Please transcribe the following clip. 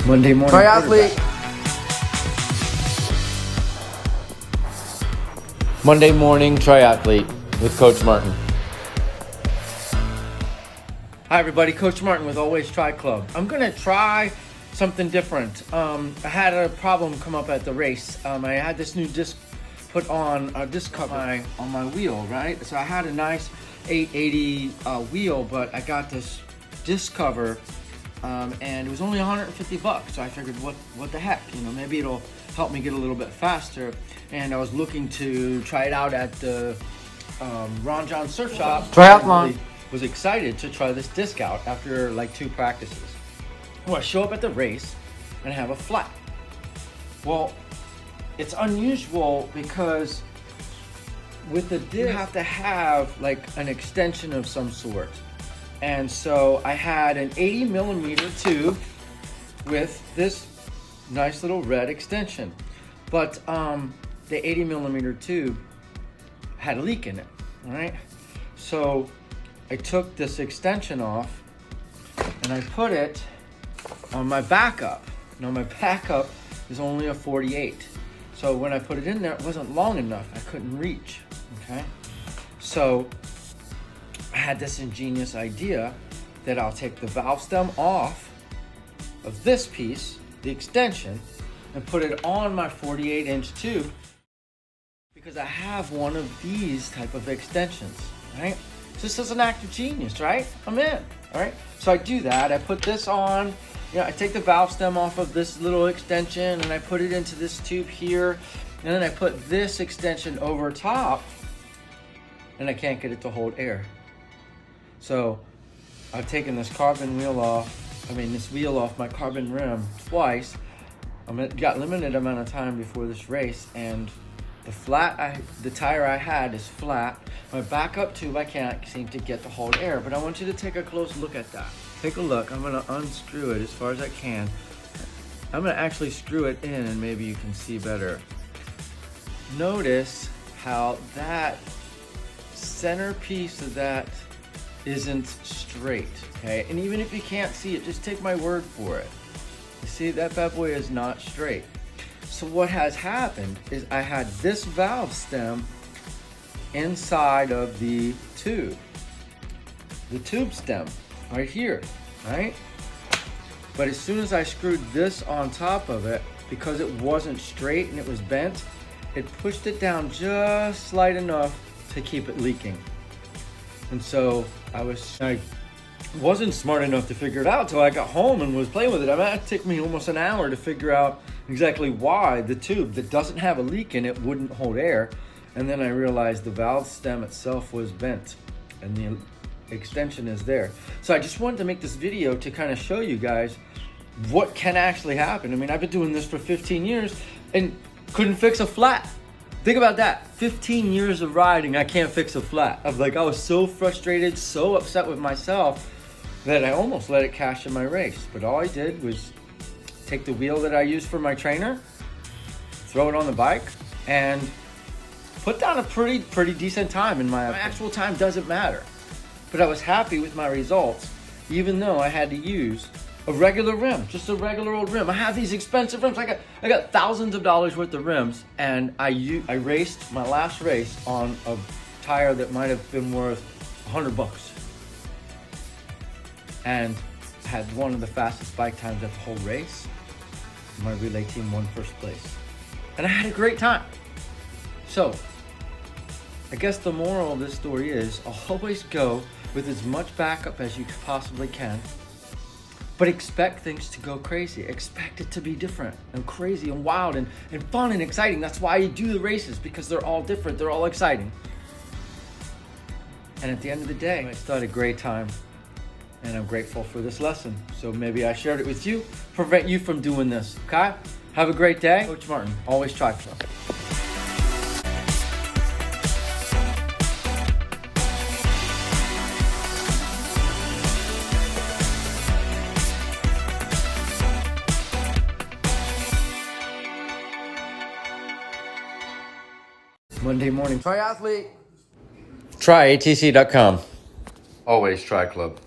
Monday morning. Triathlete. Monday morning triathlete with Coach Martin. Hi everybody, Coach Martin with Always Try Club. I'm gonna try something different. I had a problem come up at the race. I had this new disc put on, a disc cover on my wheel, right? So I had a nice 880 wheel, but I got this disc cover and it was only 150 bucks. So I figured, what the heck, maybe it'll help me get a little bit faster. And I was looking to try it out at the Ron Jons Surf Shop. Triathlon. Really was excited to try this disc out after like 2 practices. Well, I show up at the race and have a flat. Well, it's unusual because with the disc, you have to have like an extension of some sort. And so I had an 80 millimeter tube with this nice little red extension. But the 80 millimeter tube had a leak in it, all right? So I took this extension off and I put it on my backup. Now my backup is only a 48. So when I put it in there, it wasn't long enough. I couldn't reach, okay? So I had this ingenious idea that I'll take the valve stem off of this piece, the extension, and put it on my 48-inch tube because I have one of these type of extensions, right? This is an act of genius, right? I'm in, all right? So I do that, I put this on, I take the valve stem off of this little extension and I put it into this tube here, and then I put this extension over top and I can't get it to hold air. So I've taken this carbon wheel off, this wheel off my carbon rim twice. Got limited amount of time before this race, and the tire I had is flat. My backup tube I can't seem to get to hold air, but I want you to take a close look at that. Take a look. I'm gonna unscrew it as far as I can. I'm gonna actually screw it in and maybe you can see better. Notice how that center piece of that isn't straight, okay? And even if you can't see it, just take my word for it. You see, that bad boy is not straight. So what has happened is I had this valve stem inside of the tube stem right here, right? But as soon as I screwed this on top of it, because it wasn't straight and it was bent, it pushed it down just slight enough to keep it leaking. And so I wasn't smart enough to figure it out till I got home and was playing with it. It took me almost an hour to figure out exactly why the tube that doesn't have a leak in it wouldn't hold air. And then I realized the valve stem itself was bent and the extension is there. So I just wanted to make this video to kind of show you guys what can actually happen. I've been doing this for 15 years and couldn't fix a flat. Think about that. 15 years of riding, I can't fix a flat. I was so frustrated, so upset with myself that I almost let it cash in my race. But all I did was take the wheel that I used for my trainer, throw it on the bike, and put down a pretty decent time in my actual time doesn't matter. But I was happy with my results, even though I had to use a regular rim, just a regular old rim. I have these expensive rims. I got thousands of dollars worth of rims, and I raced my last race on a tire that might have been worth 100 bucks. And had one of the fastest bike times at the whole race. My relay team won first place. And I had a great time. So, I guess the moral of this story is always go with as much backup as you possibly can. But expect things to go crazy. Expect it to be different and crazy and wild and fun and exciting. That's why you do the races, because they're all different. They're all exciting. And at the end of the day, I still had a great time. And I'm grateful for this lesson. So maybe I shared it with you, prevent you from doing this, okay? Have a great day. Coach Martin, Always Try Club. Monday morning. Triathlete. TRIATC.com. Always Try Club.